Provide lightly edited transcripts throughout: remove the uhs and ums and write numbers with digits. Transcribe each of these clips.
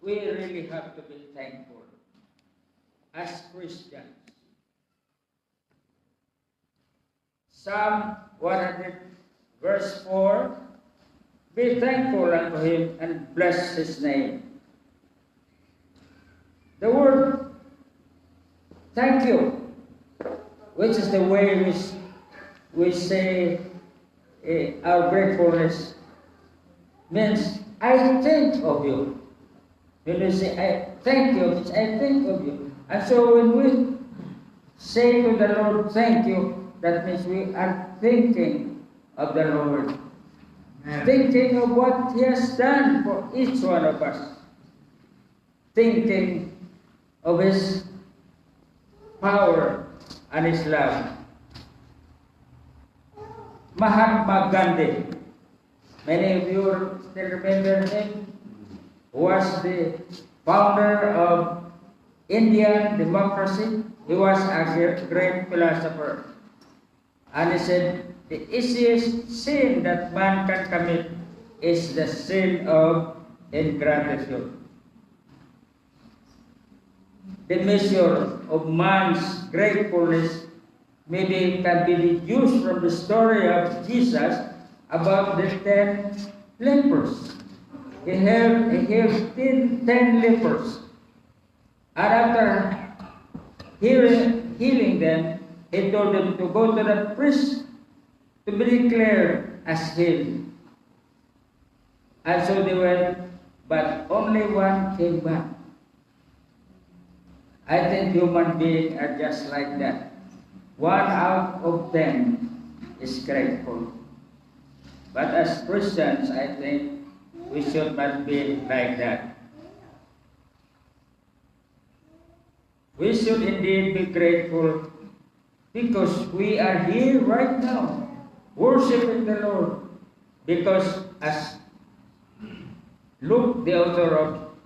we really have to be thankful as Christians. Psalm 100, verse 4, be thankful unto him and bless his name. The word thank you, which is the way we say our gratefulness, means I think of you. When we say I thank you, means I think of you. And so when we say to the Lord thank you, that means we are thinking of the Lord. Amen. Thinking of what he has done for each one of us. Thinking of his power and his love. Mahatma Gandhi, many of you still remember him, was the founder of Indian democracy. He was a great philosopher. And he said, the easiest sin that man can commit is the sin of ingratitude. The measure of man's gratefulness maybe can be deduced from the story of Jesus about the 10 lepers. He healed 10 lepers. And after healing them, he told them to go to the priest to be declared as healed. And so they went, but only one came back. I think human beings are just like that. 1 out of 10 is grateful. But as Christians, I think we should not be like that. We should indeed be grateful because we are here right now, worshiping the Lord. Because as Luke, the author of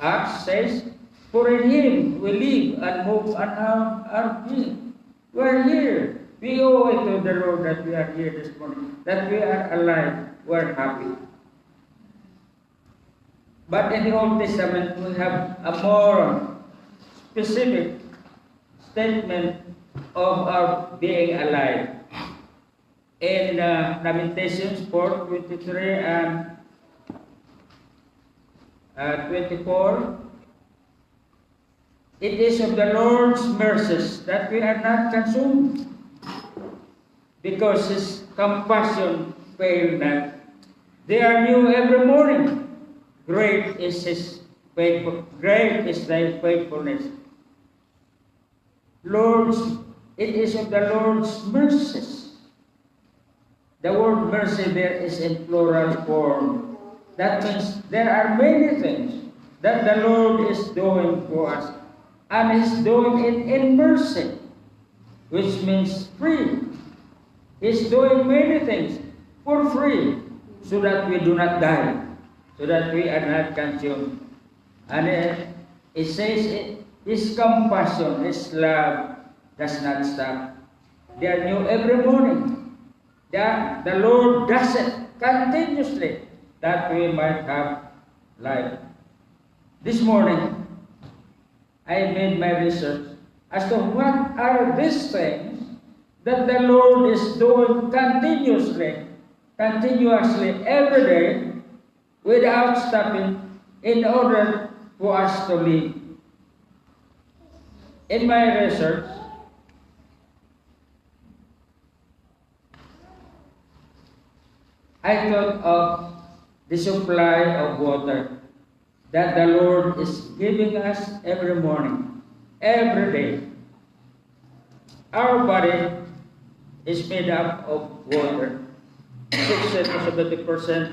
Acts, says, for in him we live and move and are being. We are here. We owe it to the Lord that we are here this morning, that we are alive, we are happy. But in the Old Testament, we have a more specific statement of our being alive. In Lamentations 4:23 and 24, it is of the Lord's mercies that we are not consumed, because his compassion fail not. They are new every morning. Great is thy faithfulness. It is of the Lord's mercies. The word mercy there is in plural form. That means there are many things that the Lord is doing for us. And he's doing it in mercy, which means free. He's doing many things for free, so that we do not die, so that we are not consumed. And it says his compassion, his love does not stop. They are new every morning. The Lord does it continuously, that we might have life. This morning, I made my research as to what are these things that the Lord is doing continuously, every day, without stopping, in order for us to live. In my research, I thought of the supply of water that the Lord is giving us every morning, every day. Our body is made up of water. 60 to 70%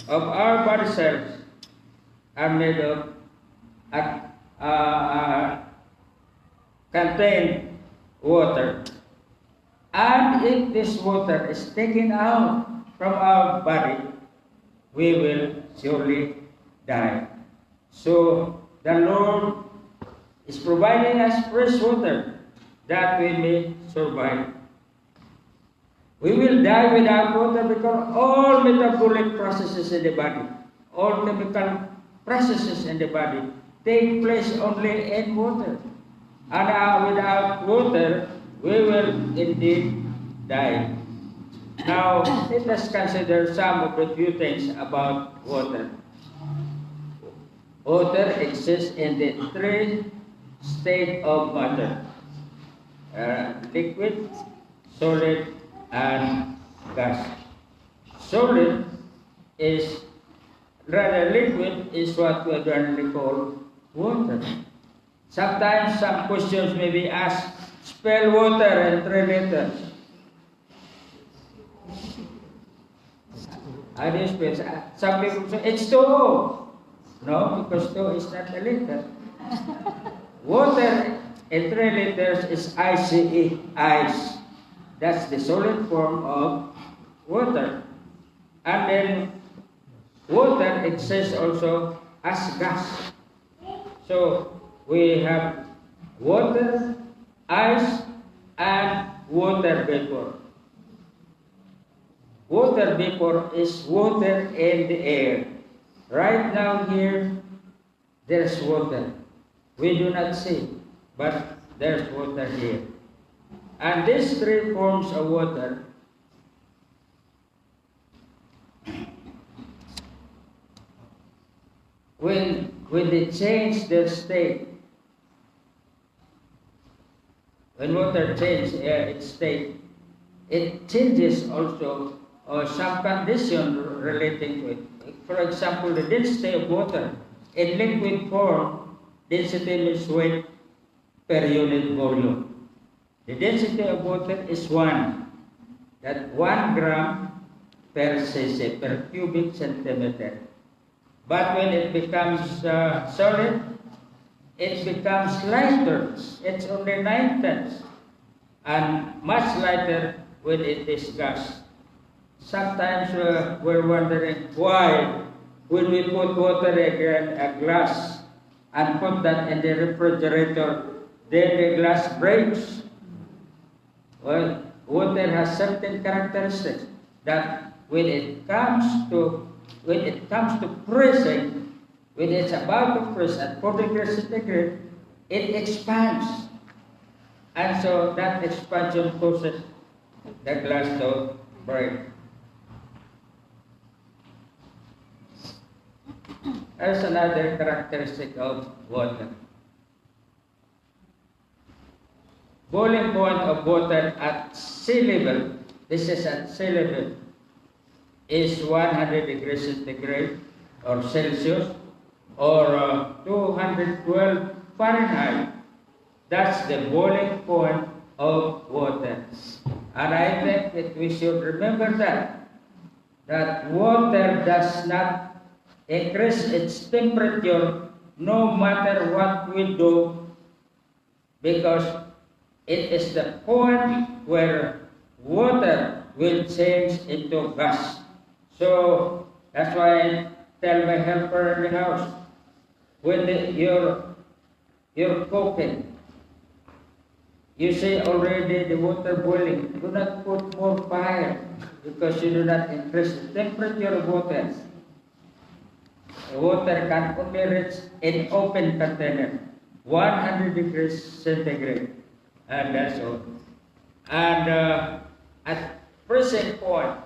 of our body cells are made of contain water. And if this water is taken out from our body, we will surely die. So the Lord is providing us fresh water that we may survive. We will die without water because all metabolic processes in the body, all chemical processes in the body take place only in water. And without water, we will indeed die. Now, let us consider some of the few things about water. Water exists in the three states of matter: liquid, solid, and gas. Solid is, rather liquid is what we generally call water. Sometimes some questions may be asked, spell water in 3 letters. How do you spell? Some people say, H2O. No, because 2 is not a letter. Water in 3 letters is ICE, ice. That's the solid form of water. And then water exists also as gas. So we have water, ice, and water vapor. Water vapor is water in the air. Right now here, there's water. We do not see, but there's water here. And these three forms of water when they change their state, when water changes its state, it changes also some condition relating to it. For example, the density of water in liquid form, density means weight per unit volume. The density of water is 1. That 1 gram per cc, per cubic centimeter. But when it becomes solid, it becomes lighter. It's only 9 tenths, and much lighter when it is gas. Sometimes we're wondering why, when we put water in a glass and put that in the refrigerator, then the glass breaks. Well, water has certain characteristics that when it comes to freezing, when it's about to freeze at 4 degrees centigrade, it expands. And so that expansion causes the glass to break. There's another characteristic of water. Boiling point of water at sea level, this is at sea level, is 100 degrees centigrade or Celsius or 212 Fahrenheit. That's the boiling point of water. And I think that we should remember that water does not increase its temperature no matter what we do, because it is the point where water will change into gas. So that's why I tell my helper in the house, when you're cooking, you see already the water boiling, do not put more fire because you do not increase the temperature of water. The water can only reach in open container 100 degrees centigrade, and that's all. And at freezing point,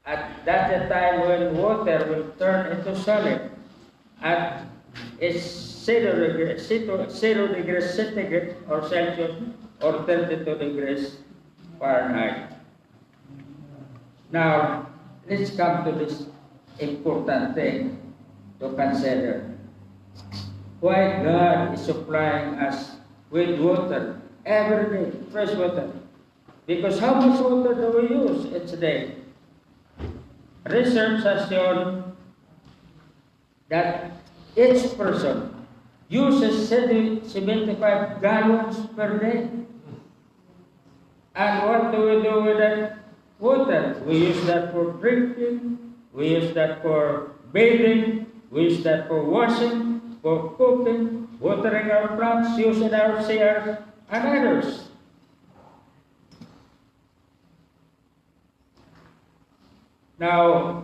at that time when water will turn into solid, at its 0 degrees centigrade or Celsius or 32 degrees Fahrenheit. Now, let's come to this important thing to consider. Why God is supplying us with water every day, fresh water. Because how much water do we use each day? Research has shown that each person uses 75 gallons per day. And what do we do with that water? We use that for drinking, we use that for bathing, we use that for washing, for cooking, watering our plants, using our chairs, and others. Now,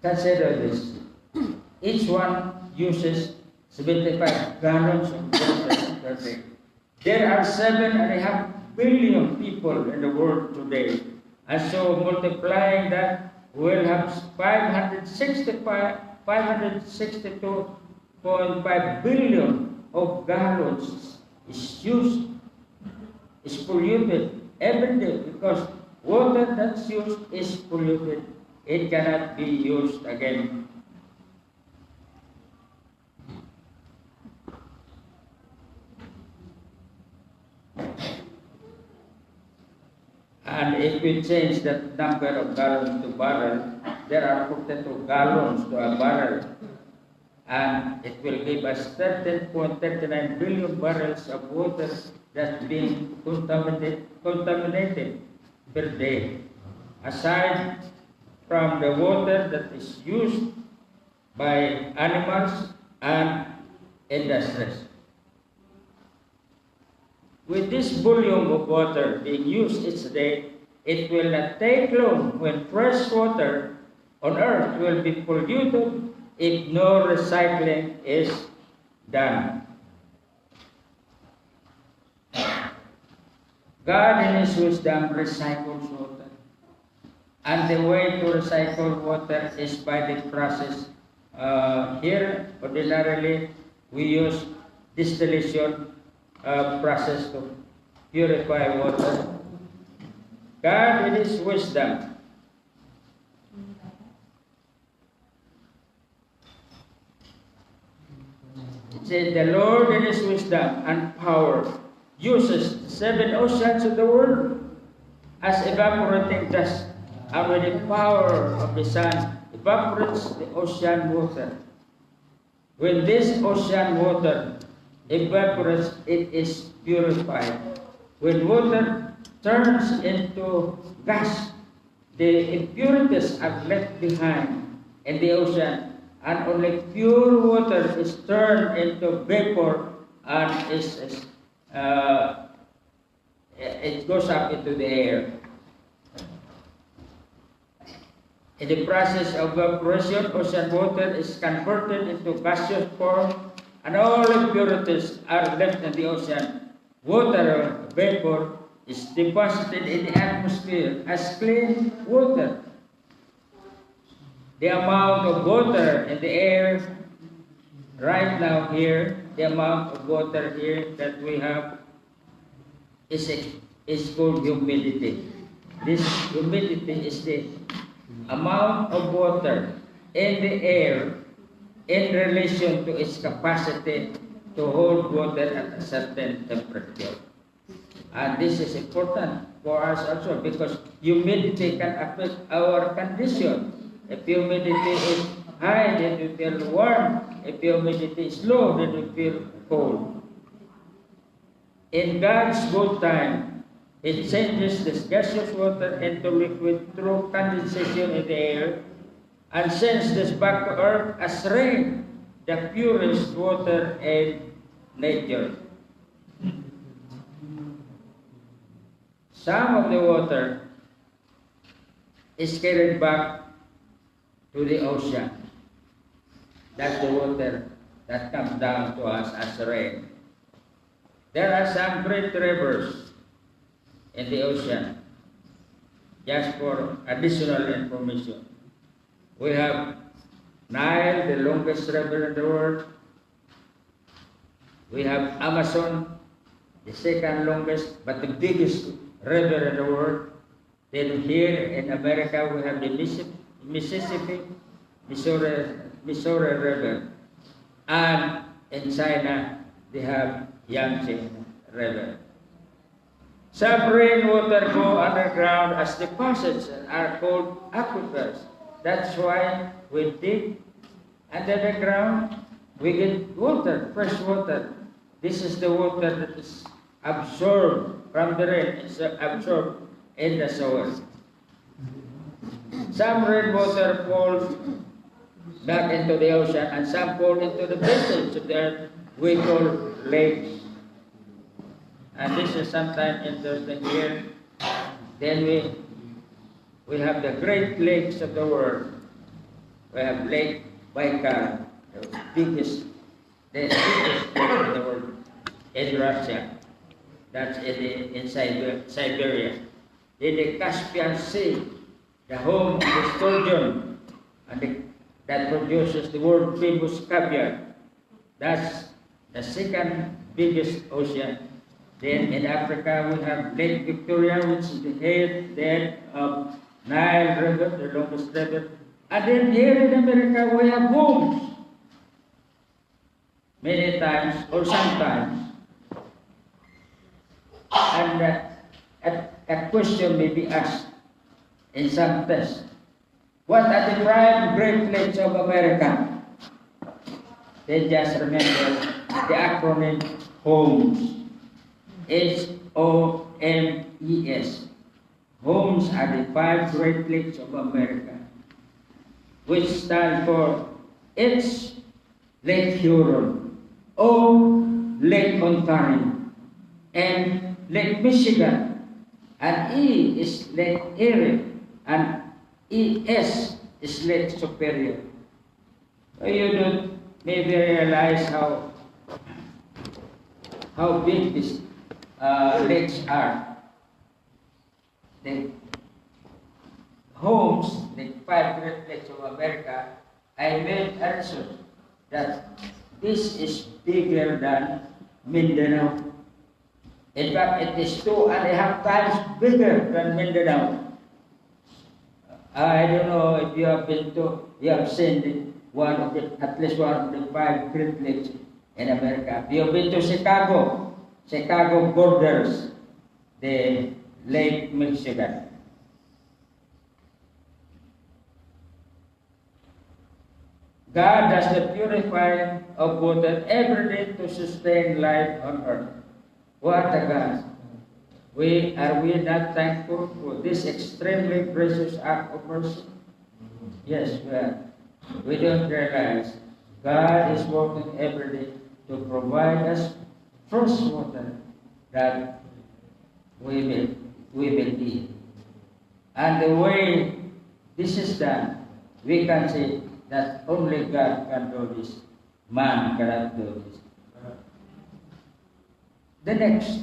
consider this. Each one uses 75 gallons of water per day. There are 7.5 billion people in the world today. And so multiplying that, we'll have 562.5 billion of gallons is used, is polluted every day, because water that's used is polluted. It cannot be used again. And if we change that number of gallons to barrel, there are 42 gallons to a barrel. And it will give us 13.39 billion barrels of water that's being contaminated per day. Aside from the water that is used by animals and industries. With this volume of water being used each day, it will not take long when fresh water on earth will be polluted if no recycling is done. God in His wisdom recycles water. And the way to recycle water is by the process. Here, ordinarily, we use distillation process to purify water. God in His wisdom it says, the Lord in His wisdom and power uses 7 oceans of the world as evaporating dust, and with the power of the sun evaporates the ocean water. When this ocean water evaporates, it is purified. When water turns into gas, the impurities are left behind in the ocean, and only pure water is turned into vapor, and it goes up into the air. In the process of evaporation, ocean water is converted into gaseous form, and all impurities are left in the ocean. Water vapor is deposited in the atmosphere as clean water. The amount of water in the air right now here, the amount of water here that we have is called humidity. This humidity is the amount of water in the air in relation to its capacity to hold water at a certain temperature. And this is important for us also, because humidity can affect our condition. If humidity is high, then we feel warm. If humidity is low, then we feel cold. In God's good time, it changes this gaseous water into liquid through condensation in the air, and sends this back to earth as rain, the purest water in nature. Some of the water is carried back to the ocean. That's the water that comes down to us as rain. There are some great rivers in the ocean. Just for additional information, we have Nile, the longest river in the world. We have Amazon, the second longest, but the biggest river in the world. Then here in America, we have the Mississippi, Missouri River. And in China, they have Yangtze River. Some rainwater go underground as deposits and are called aquifers. That's why we dig under the ground, we get water, fresh water. This is the water that is absorbed from the rain, it's absorbed in the soil. Some rainwater falls back into the ocean, and some fall into the basins of the earth we call lakes. And this is sometimes interesting here. Then we have the great lakes of the world. We have Lake Baikal, the biggest in the world in Russia. That's in Siberia. In the Caspian Sea, the home of the sturgeon, that produces the world famous caviar. That's the second biggest ocean. Then in Africa, we have Lake Victoria, which is the head of Nile River, the longest river. And then here in America, we have homes. Many times, or sometimes. And a question may be asked in some tests. What are the 5 Great Lakes of America? They just remember the acronym HOMES. HOMES. HOMES are the 5 Great Lakes of America, which stand for H, Lake Huron, O, Lake Ontario, and Lake Michigan, and E is Lake Erie, and ES is Lake Superior. So you don't maybe realize how big these lakes are. The homes, the 5 Great Lakes of America, I made a research that this is bigger than Mindanao. In fact, it is 2.5 times bigger than Mindanao. I don't know if you have seen at least one of the 5 Great Lakes in America. You have been to Chicago borders the Lake Michigan. God does the purifying of water every day to sustain life on earth. What a God! Are we not thankful for this extremely precious act of mercy? Yes, we are. We don't realize God is working every day to provide us fresh water that we will eat. And the way this is done, we can say that only God can do this. Man cannot do this. The next.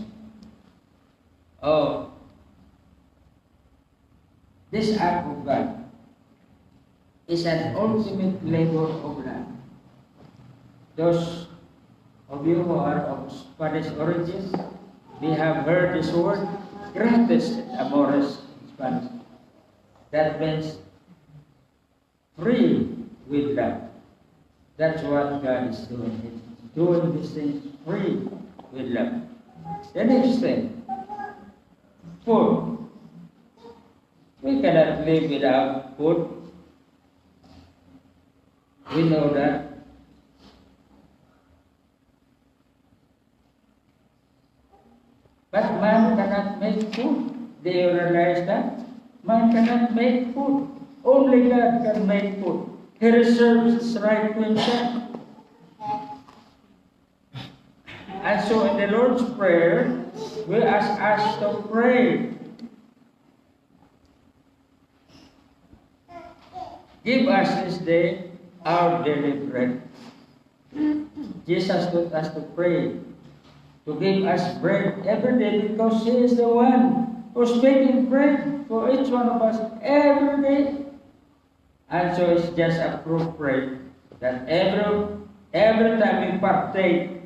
This act of God is an ultimate labor of love. Those of you who are of Spanish origin, we have heard this word, gratis amores in Spanish. That means free with love. That's what God is doing. He's doing these things free with love. The next thing, food. We cannot live without food. We know that. But man cannot make food. Do you realize that? Man cannot make food. Only God can make food. He reserves his right to himself. And so in the Lord's Prayer, we are asked to pray. Give us this day our daily bread. Jesus taught us to pray, to give us bread every day, because He is the one who's making bread for each one of us every day. And so it's just appropriate that every time we partake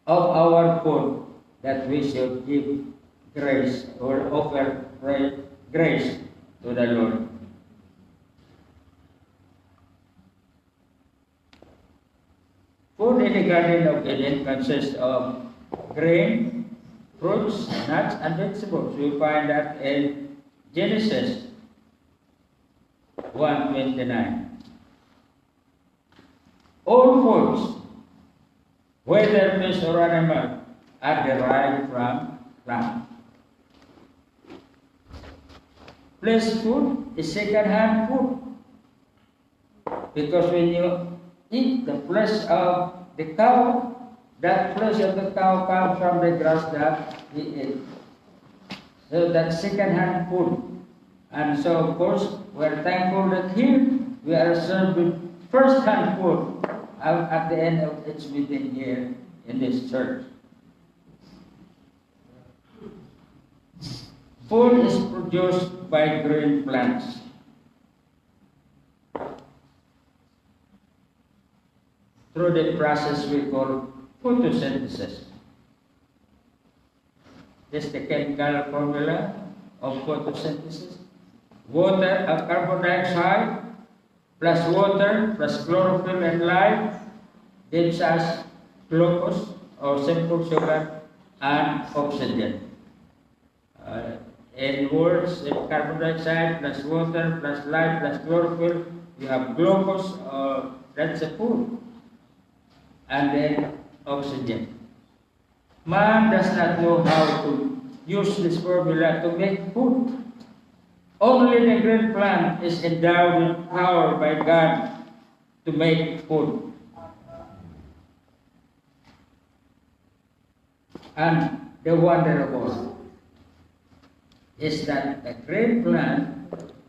of our food, that we should give grace or offer grace to the Lord. Food in the Garden of Eden consists of grain, fruits, nuts, and vegetables. We find that in Genesis 1:29. All foods, whether fish or animal, are derived from plant. Flesh food is second-hand food, because when you eat the flesh of the cow, that flesh of the cow comes from the grass that we eat. So that's second-hand food. And so, of course, we're thankful that here we are served with first-hand food. at the end of its meeting here in this church. Food is produced by green plants. Through the process we call photosynthesis. This is the chemical formula of photosynthesis. Water, carbon dioxide, plus water, plus chlorophyll and light gives us glucose or simple sugar and oxygen. In words, if carbon dioxide plus water plus light plus chlorophyll, you have glucose, that's a food, and then oxygen. Man does not know how to use this formula to make food. Only the green plant is endowed with power by God to make food. And the wonder of all is that the green plant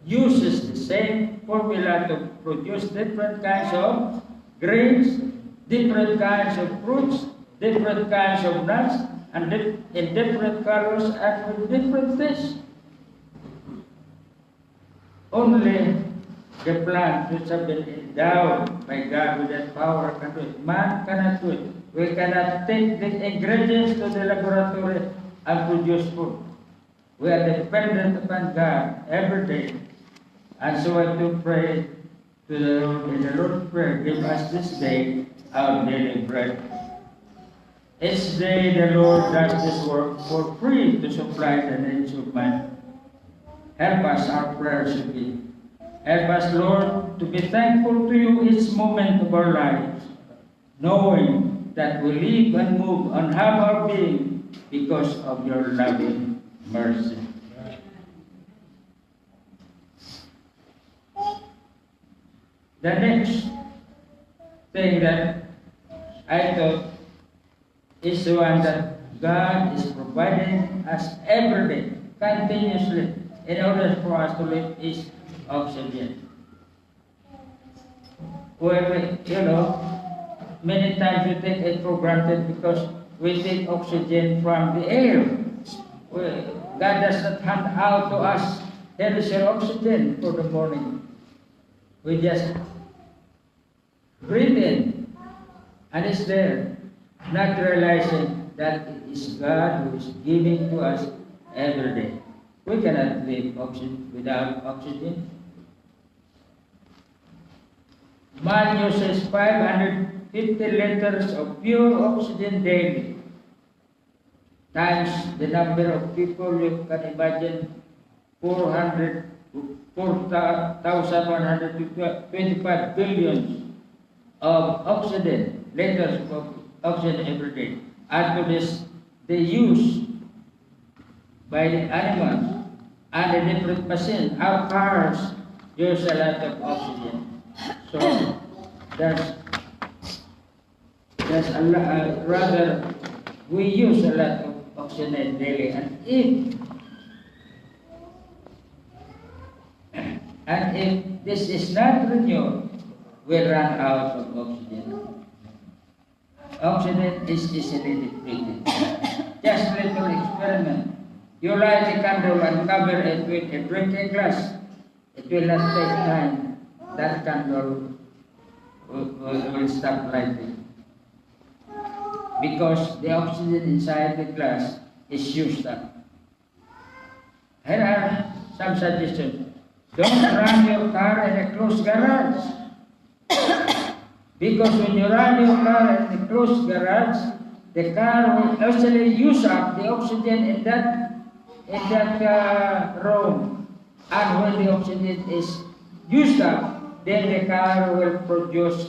uses the same formula to produce different kinds of grains, different kinds of fruits, different kinds of nuts, and in different colors and with different tastes. Only the plant which have been endowed by God with that power can do it. Man cannot do it. We cannot take the ingredients to the laboratory and produce food. We are dependent upon God every day. And so I have to pray to the Lord in the Lord's Prayer, give us this day our daily bread. Each day the Lord does this work for free to supply the needs of man. Help us, our prayers should be. Help us, Lord, to be thankful to you each moment of our lives, knowing that we live and move and have our being because of your loving mercy. The next thing that I thought is the one that God is providing us every day, continuously, in order for us to live is oxygen. Many times we take it for granted because we take oxygen from the air. God does not hand out to us, here is your oxygen for the morning. We just breathe in, and it's there, not realizing that it is God who is giving to us every day. We cannot live without oxygen. Man uses 550 liters of pure oxygen daily, times the number of people. You can imagine 4,125 billion of oxygen, liters of oxygen every day. Add to this the use by the animals and the different machines. Our cars use a lot of oxygen. So there's a lot, rather we use a lot of oxygen daily, and if this is not renewed, we run out of oxygen. Oxygen is easily depleted. Just a little experiment. You light a candle and cover it with a drinking glass. It will not take time. That candle will stop lighting. Because the oxygen inside the glass is used up. Here are some suggestions. Don't run your car in a closed garage. Because when you run your car in a closed garage, the car will actually use up the oxygen in that room. And when the oxygen is used up, then the car will produce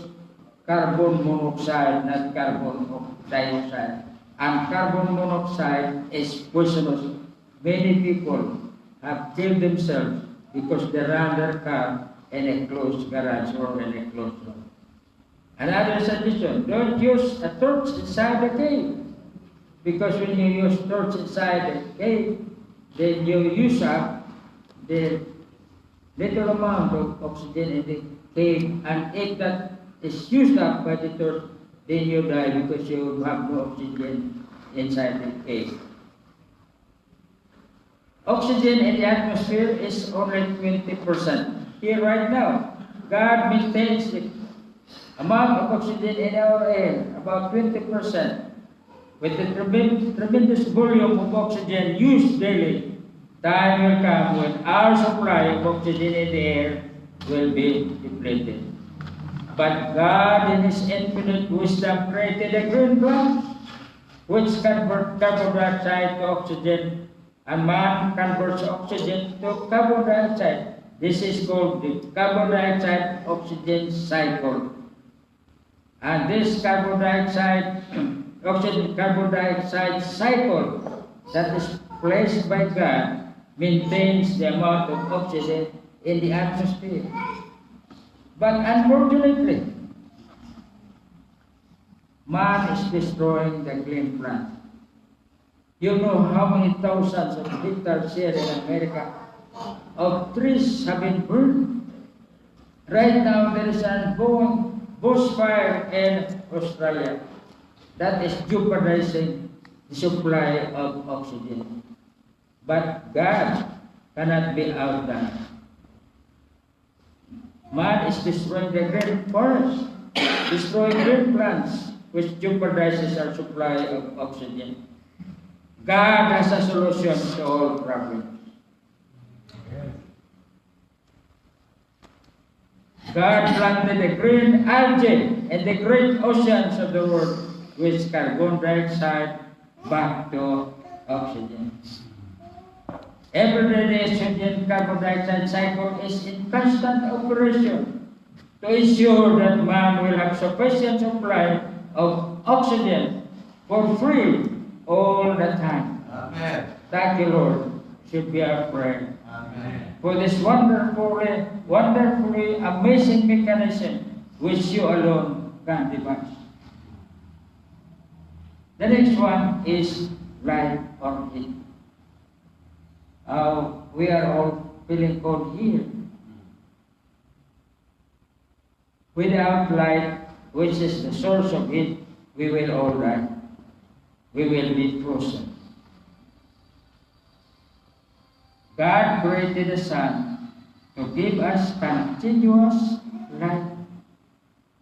carbon monoxide, not carbon dioxide. And carbon monoxide is poisonous. Many people have killed themselves because they ran their car in a closed garage or in a closed room. Another suggestion, don't use a torch inside the cave. Because when you use torch inside the cave, then you use up the little amount of oxygen in the cave, and if is used up by the thirst, then you die because you have no oxygen inside the cave. Oxygen in the atmosphere is only 20%. Here right now, God maintains the amount of oxygen in our air, about 20%. With the tremendous volume of oxygen used daily, time will come when our supply of oxygen in the air will be depleted. But God, in His infinite wisdom, created a green plant which converts carbon dioxide to oxygen, and man converts oxygen to carbon dioxide. This is called the carbon dioxide oxygen cycle. And this carbon dioxide oxygen carbon dioxide cycle that is placed by God maintains the amount of oxygen in the atmosphere. But unfortunately, man is destroying the green plant. You know how many thousands of hectares here in America of trees have been burned. Right now there is an ongoing bushfire in Australia that is jeopardizing the supply of oxygen. But God cannot be outdone. Man is destroying the green forest, destroying green plants, which jeopardizes our supply of oxygen. God has a solution to all problems. God planted the green algae in the great oceans of the world, which carbon dioxide back to oxygen. Every day the oxygen carbon dioxide cycle is in constant operation to ensure that man will have sufficient supply of oxygen for free all the time. Amen. Thank you, Lord. Should be our prayer. Amen. For this wonderfully amazing mechanism which you alone can devise. The next one is light or heat. We are all feeling cold here. Without light, which is the source of heat, we will all die. We will be frozen. God created the sun to give us continuous light.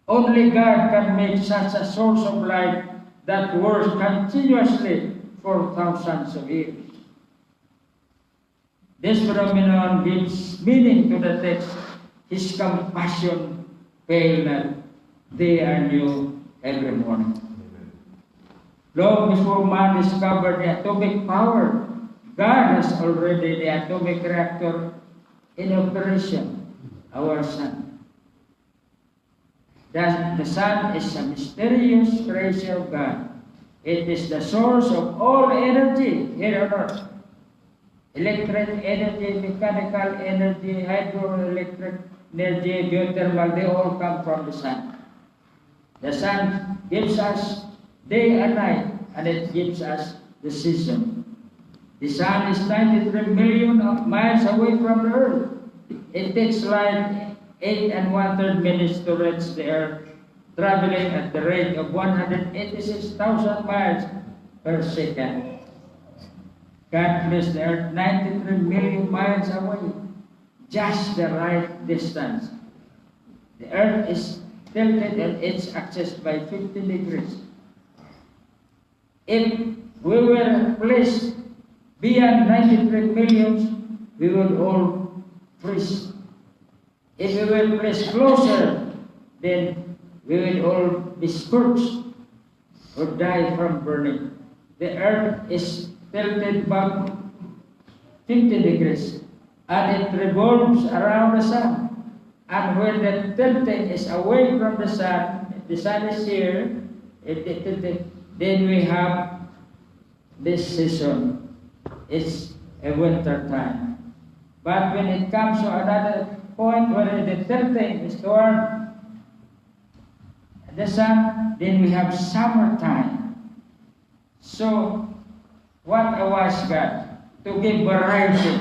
Only God can make such a source of light that works continuously for thousands of years. This phenomenon gives meaning to the text, His compassion fail not, they are new every morning. Long before man discovered the atomic power, God has already the atomic reactor in operation, our sun. The sun is a mysterious creation of God. It is the source of all energy here on earth. Electric energy, mechanical energy, hydroelectric energy, geothermal, they all come from the sun. The sun gives us day and night, and it gives us the season. The sun is 93 million miles away from the earth. It takes light 8 1/3 minutes to reach the earth, traveling at the rate of 186,000 miles per second. God placed the earth 93 million miles away, just the right distance. The earth is tilted on its axis by 15 degrees. If we were placed beyond 93 million, we would all freeze. If we were placed closer, then we would all be scorched or die from burning. The earth is tilted back 50 degrees, and it revolves around the sun. And when the tilting is away from the sun is here, then we have this season. It's a winter time. But when it comes to another point where the tilting is toward the sun, then we have summertime. So, what a wise God to give variety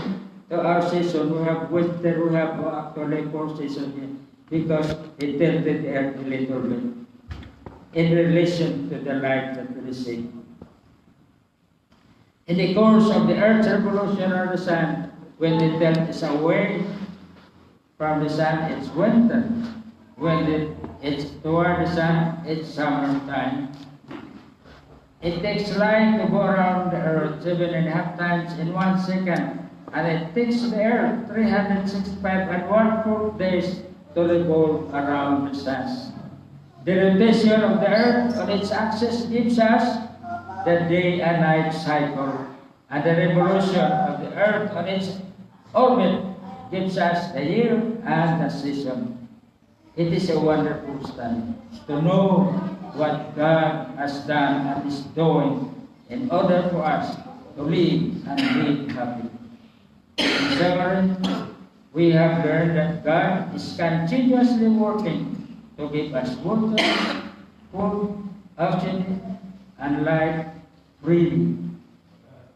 to our season. We have winter, we have actually 4 seasons here. because He tilted the earth a little bit in relation to the light that we receive. In the course of the earth's revolution around the sun, when the tilt is away from the sun, it's winter. When it's toward the sun, it's summertime. It takes light to go around the earth 7.5 times in 1 second, and it takes the earth 365 and 1/4 days to revolve around the sun. The rotation of the earth on its axis gives us the day and night cycle, and the revolution of the earth on its orbit gives us the year and the season. It is a wonderful study to know what God has done and is doing in order for us to live and be happy. In summary, we have learned that God is continuously working to give us water, food, oxygen, and life freely.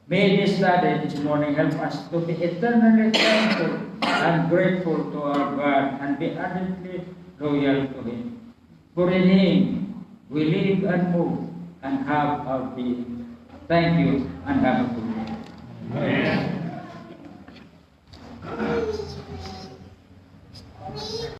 May this study this morning help us to be eternally thankful and grateful to our God and be ardently loyal to Him. For in Him we live and move and have our being. Thank you and have a good day. Amen.